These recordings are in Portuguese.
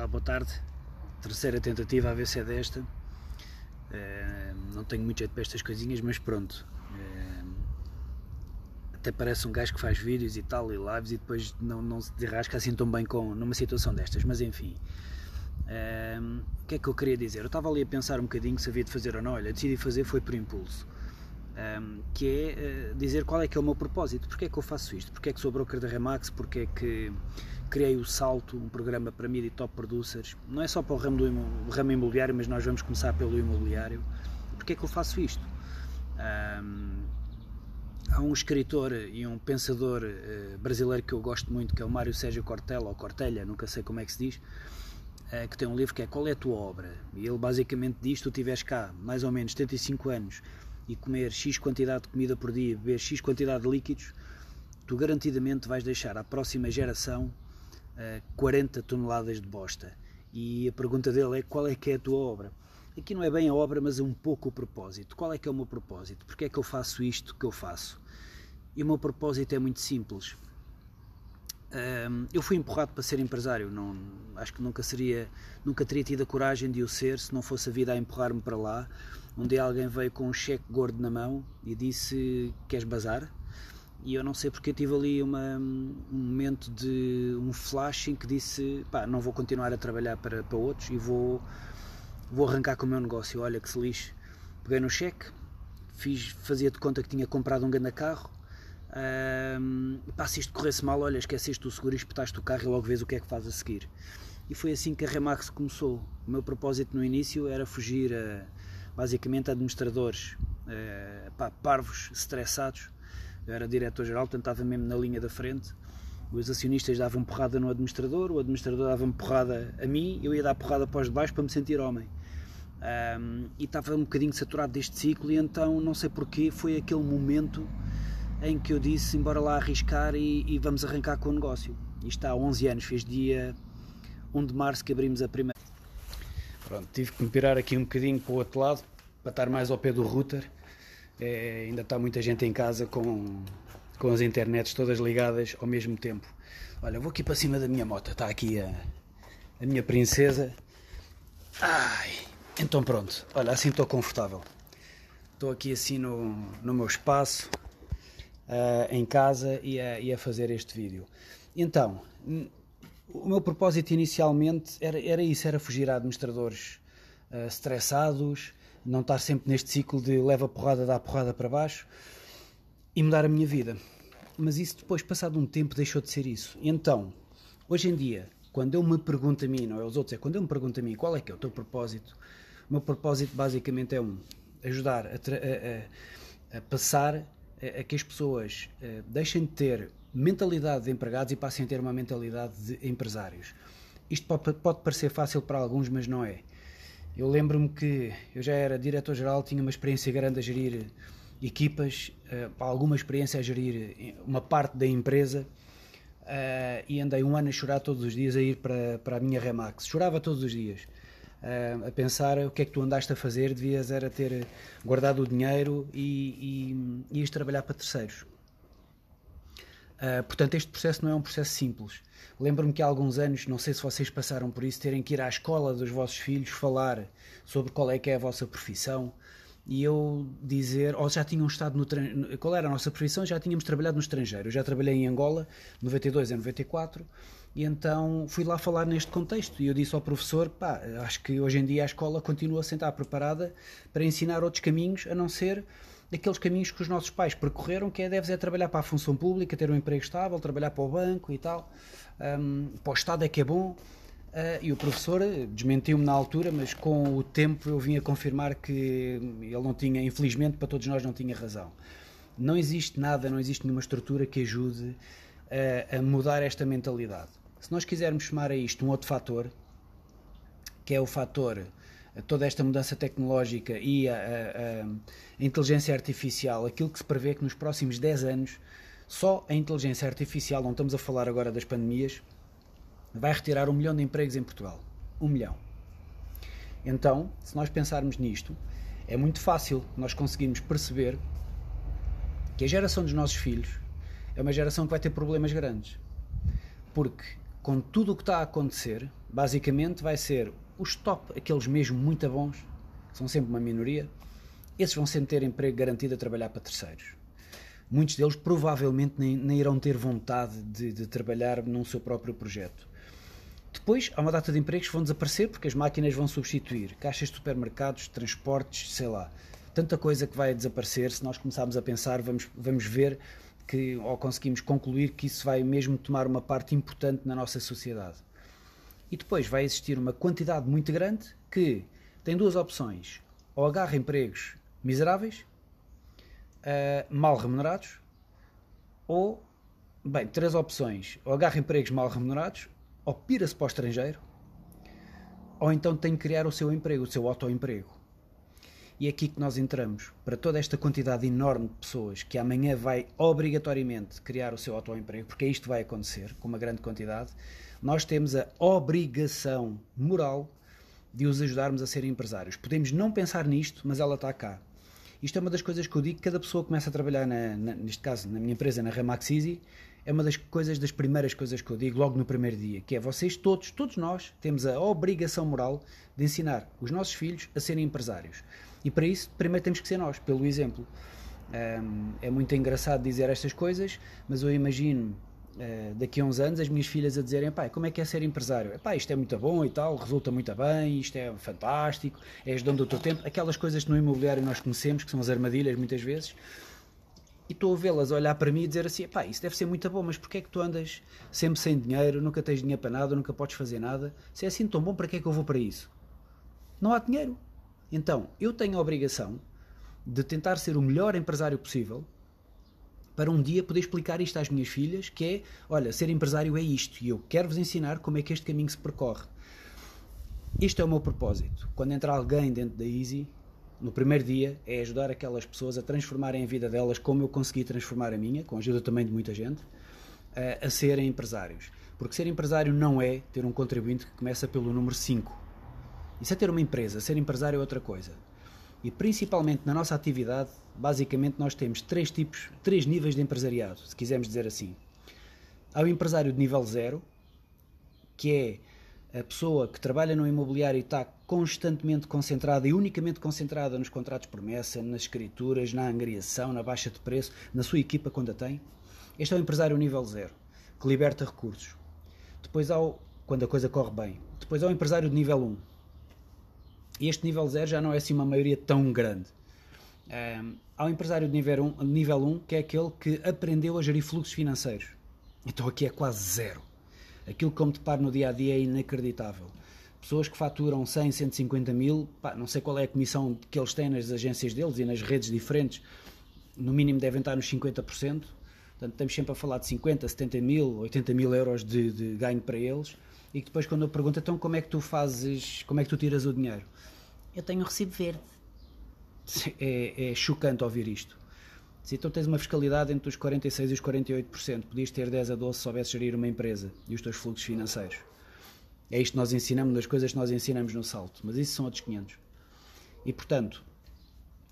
Olá, boa tarde. Terceira tentativa, a ver se é desta. Não tenho muito jeito para estas coisinhas, mas pronto. Até parece um gajo que faz vídeos e tal, e lives, e depois não se derrasca assim tão bem numa situação destas, mas enfim. O que é que eu queria dizer? Eu estava ali a pensar um bocadinho se havia de fazer ou não. Olha, decidi fazer foi por impulso. Que é dizer qual é que é o meu propósito, porque é que eu faço isto, porque é que sou broker da Remax, porque é que criei o Salto, um programa para mid e top producers, não é só para o ramo imobiliário, mas nós vamos começar pelo imobiliário. Porque é que eu faço isto? Há um escritor e um pensador brasileiro que eu gosto muito, que é o Mário Sérgio Cortella, ou Cortelha, nunca sei como é que se diz, que tem um livro que é Qual é a tua obra? E ele basicamente diz: tu tiveres cá mais ou menos 75 anos e comer X quantidade de comida por dia, beber X quantidade de líquidos, tu garantidamente vais deixar à próxima geração 40 toneladas de bosta. E a pergunta dele é: qual é que é a tua obra? Aqui não é bem a obra, mas é um pouco o propósito. Qual é que é o meu propósito? Porque é que eu faço isto que eu faço? E o meu propósito é muito simples. Eu fui empurrado para ser empresário, acho que nunca teria tido a coragem de o ser se não fosse a vida a empurrar-me para lá. Um dia alguém veio com um cheque gordo na mão e disse: queres bazar? E eu não sei porque tive ali um momento de um flash em que disse: pá, não vou continuar a trabalhar para outros e vou arrancar com o meu negócio. Olha que se lixe. Peguei no cheque, fazia de conta que tinha comprado um grande carro. Se isto corresse mal, olha, esqueceste o seguro e espetaste o carro e logo vês o que é que faz a seguir. E foi assim que a Remax começou. O meu propósito no início era fugir basicamente a administradores parvos, estressados. Eu era diretor-geral, portanto estava mesmo na linha da frente. Os acionistas davam porrada no administrador, o administrador dava-me porrada a mim, eu ia dar porrada para os de baixo para me sentir homem. E estava um bocadinho saturado deste ciclo, e então, não sei porquê, foi aquele momento em que eu disse: embora lá arriscar e vamos arrancar com o negócio. Isto há 11 anos, fez dia 1 de março que abrimos a primeira. Pronto, tive que me pirar aqui um bocadinho para o outro lado, para estar mais ao pé do router. Ainda está muita gente em casa com as internets todas ligadas ao mesmo tempo. Olha, vou aqui para cima da minha moto, está aqui a minha princesa. Então pronto, olha, assim estou confortável. Estou aqui assim no meu espaço, em casa, e a fazer este vídeo. Então, o meu propósito inicialmente era isso, era fugir a administradores estressados, não estar sempre neste ciclo de leva porrada, dá porrada para baixo, e mudar a minha vida. Mas isso depois, passado um tempo, deixou de ser isso. Então, hoje em dia, quando eu me pergunto a mim, não é os outros, quando eu me pergunto a mim qual é que é o teu propósito, o meu propósito basicamente é ajudar a passar a que as pessoas deixem de ter mentalidade de empregados e passem a ter uma mentalidade de empresários. Isto pode parecer fácil para alguns, mas não é. Eu lembro-me que eu já era diretor-geral, tinha uma experiência grande a gerir equipas, alguma experiência a gerir uma parte da empresa, e andei um ano a chorar todos os dias a ir para a minha Remax. Chorava todos os dias, a pensar: o que é que tu andaste a fazer? Devias era ter guardado o dinheiro e ias trabalhar para terceiros. Portanto, este processo não é um processo simples. Lembro-me que há alguns anos, não sei se vocês passaram por isso, terem que ir à escola dos vossos filhos falar sobre qual é que é a vossa profissão, e eu dizer, ou já tinham estado qual era a nossa profissão, já tínhamos trabalhado no estrangeiro. Eu já trabalhei em Angola, 92 a 94, e então fui lá falar neste contexto, e eu disse ao professor: acho que hoje em dia a escola continua sem estar preparada para ensinar outros caminhos, a não ser aqueles caminhos que os nossos pais percorreram, que deves trabalhar para a função pública, ter um emprego estável, trabalhar para o banco e tal, para o Estado é que é bom. E o professor desmentiu-me na altura, mas com o tempo eu vim a confirmar que ele não tinha, infelizmente para todos nós, não tinha razão. Não existe nada, não existe nenhuma estrutura que ajude a mudar esta mentalidade. Se nós quisermos chamar a isto um outro fator, que é o fator toda esta mudança tecnológica e a inteligência artificial, aquilo que se prevê que nos próximos 10 anos só a inteligência artificial, não estamos a falar agora das pandemias, vai retirar 1 milhão de empregos em Portugal. 1 milhão. Então, se nós pensarmos nisto, é muito fácil nós conseguirmos perceber que a geração dos nossos filhos é uma geração que vai ter problemas grandes. Porque com tudo o que está a acontecer, basicamente vai ser os top, aqueles mesmo muito bons, que são sempre uma minoria, esses vão sempre ter emprego garantido a trabalhar para terceiros. Muitos deles provavelmente nem irão ter vontade de trabalhar num seu próprio projeto. Depois há uma data de empregos que vão desaparecer porque as máquinas vão substituir. Caixas de supermercados, transportes, sei lá. Tanta coisa que vai desaparecer. Se nós começarmos a pensar, vamos ver que, ou conseguimos concluir que isso vai mesmo tomar uma parte importante na nossa sociedade. E depois vai existir uma quantidade muito grande que tem duas opções. Ou agarra empregos miseráveis, mal remunerados, ou, bem, três opções. Ou agarra empregos mal remunerados, ou pira-se para o estrangeiro, ou então tem que criar o seu emprego, o seu autoemprego. E é aqui que nós entramos. Para toda esta quantidade enorme de pessoas que amanhã vai obrigatoriamente criar o seu autoemprego, porque isto vai acontecer com uma grande quantidade, nós temos a obrigação moral de os ajudarmos a serem empresários. Podemos não pensar nisto, mas ela está cá. Isto é uma das coisas que eu digo, cada pessoa que começa a trabalhar, neste caso, na minha empresa, na Remax Easy, é uma das primeiras coisas que eu digo logo no primeiro dia, que é vocês todos nós, temos a obrigação moral de ensinar os nossos filhos a serem empresários. E para isso, primeiro temos que ser nós, pelo exemplo. É muito engraçado dizer estas coisas, mas eu imagino daqui a uns anos as minhas filhas a dizerem: pai, como é que é ser empresário? Pá, isto é muito bom e tal, resulta muito bem, isto é fantástico, és dono do teu tempo, aquelas coisas que no imobiliário nós conhecemos, que são as armadilhas muitas vezes. E estou a vê-las olhar para mim e dizer assim: pá, isso deve ser muito bom, mas porquê é que tu andas sempre sem dinheiro, nunca tens dinheiro para nada, nunca podes fazer nada? Se é assim tão bom, para que é que eu vou para isso? Não há dinheiro. Então, eu tenho a obrigação de tentar ser o melhor empresário possível para um dia poder explicar isto às minhas filhas, que é: olha, ser empresário é isto, e eu quero-vos ensinar como é que este caminho se percorre. Isto é o meu propósito. Quando entrar alguém dentro da Easy, no primeiro dia, é ajudar aquelas pessoas a transformarem a vida delas, como eu consegui transformar a minha, com a ajuda também de muita gente, a serem empresários. Porque ser empresário não é ter um contribuinte que começa pelo número 5. Isso é ter uma empresa. Ser empresário é outra coisa. E principalmente na nossa atividade, basicamente nós temos três níveis de empresariado, se quisermos dizer assim. Há o empresário de nível 0, que é a pessoa que trabalha no imobiliário e está constantemente concentrada e unicamente concentrada nos contratos de promessa, nas escrituras, na angariação, na baixa de preço, na sua equipa quando a tem. Este é o empresário nível 0, que liberta recursos. Depois quando a coisa corre bem. Depois há o empresário de nível 1. Este nível 0 já não é assim uma maioria tão grande. Há o empresário de nível 1, que é aquele que aprendeu a gerir fluxos financeiros. Então aqui é quase zero. Aquilo que eu me deparo no dia a dia é inacreditável. Pessoas que faturam 100, 150 mil, não sei qual é a comissão que eles têm nas agências deles e nas redes diferentes, no mínimo devem estar nos 50%. Portanto, estamos sempre a falar de 50, 70 mil, 80 mil euros de ganho para eles. E que depois, quando eu pergunto: então como é que tu fazes, como é que tu tiras o dinheiro? Eu tenho um recibo verde. É chocante ouvir isto. Então tens uma fiscalidade entre os 46% e os 48%. Podias ter 10 a 12 se soubesses gerir uma empresa e os teus fluxos financeiros. É isto que nós ensinamos, das coisas que nós ensinamos no salto. Mas isso são outros 500. E portanto,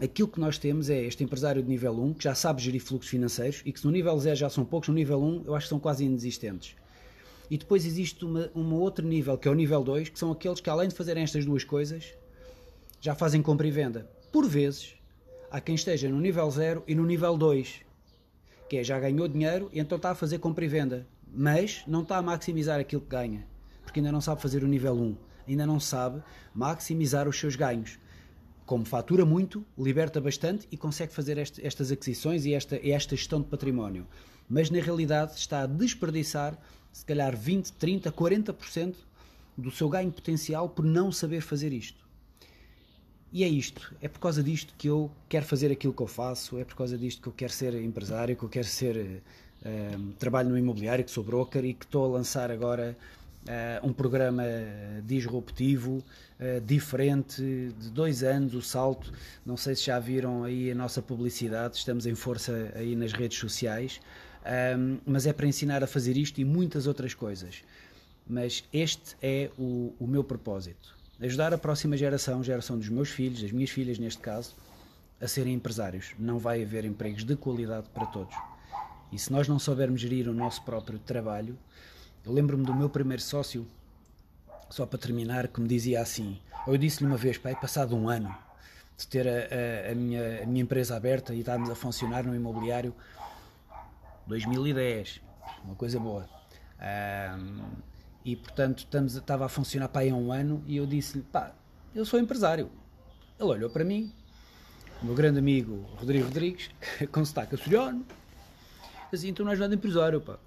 aquilo que nós temos é este empresário de nível 1, que já sabe gerir fluxos financeiros, e que se no nível 0 já são poucos, no nível 1 eu acho que são quase inexistentes. E depois existe um outro nível, que é o nível 2, que são aqueles que, além de fazerem estas duas coisas, já fazem compra e venda. Por vezes, há quem esteja no nível 0 e no nível 2, que é já ganhou dinheiro e então está a fazer compra e venda, mas não está a maximizar aquilo que ganha, porque ainda não sabe fazer o nível 1, ainda não sabe maximizar os seus ganhos. Como fatura muito, liberta bastante e consegue fazer estas aquisições e esta gestão de património. Mas na realidade está a desperdiçar se calhar 20, 30, 40% do seu ganho potencial por não saber fazer isto. E é isto, é por causa disto que eu quero fazer aquilo que eu faço, é por causa disto que eu quero ser empresário, que eu quero ser trabalho no imobiliário, que sou broker e que estou a lançar agora um programa disruptivo, diferente, de 2 anos, o salto. Não sei se já viram aí a nossa publicidade, estamos em força aí nas redes sociais, mas é para ensinar a fazer isto e muitas outras coisas. Mas este é o meu propósito. Ajudar a próxima geração dos meus filhos, das minhas filhas neste caso, a serem empresários. Não vai haver empregos de qualidade para todos. E se nós não soubermos gerir o nosso próprio trabalho, Eu lembro-me do meu primeiro sócio, só para terminar, que me dizia assim, ou eu disse-lhe uma vez, pai, passado um ano de ter a minha empresa aberta e estarmos a funcionar no imobiliário, 2010, uma coisa boa. E portanto estava a funcionar para aí há um ano e eu disse-lhe, pá, eu sou empresário. Ele olhou para mim, o meu grande amigo Rodrigo Rodrigues, com sotaque açoriano, assim, tu não és nada empresário, pá.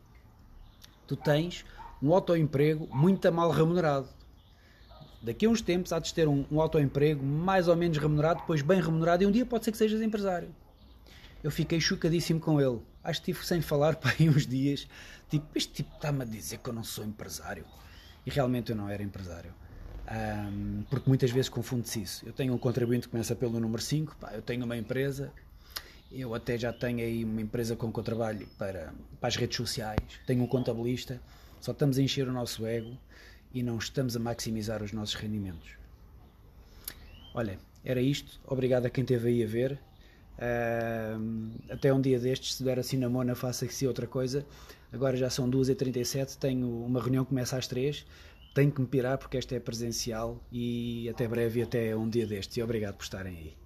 Tu tens um autoemprego muito mal remunerado. Daqui a uns tempos há de ter um autoemprego mais ou menos remunerado, depois bem remunerado, e um dia pode ser que sejas empresário. Eu fiquei chocadíssimo com ele. Acho que estive sem falar para aí uns dias. Tipo, este tipo está-me a dizer que eu não sou empresário. E realmente eu não era empresário. Porque muitas vezes confunde-se isso. Eu tenho um contribuinte que começa pelo número 5. Pá, eu tenho uma empresa. Eu até já tenho aí uma empresa com que eu trabalho para as redes sociais. Tenho um contabilista. Só estamos a encher o nosso ego e não estamos a maximizar os nossos rendimentos. Olha, era isto. Obrigado a quem esteve aí a ver. Até um dia destes, se der assim na mona, faça-se outra coisa. Agora já são 2h37, tenho uma reunião que começa às 3, tenho que me pirar porque esta é presencial, e até breve e até um dia destes, e obrigado por estarem aí.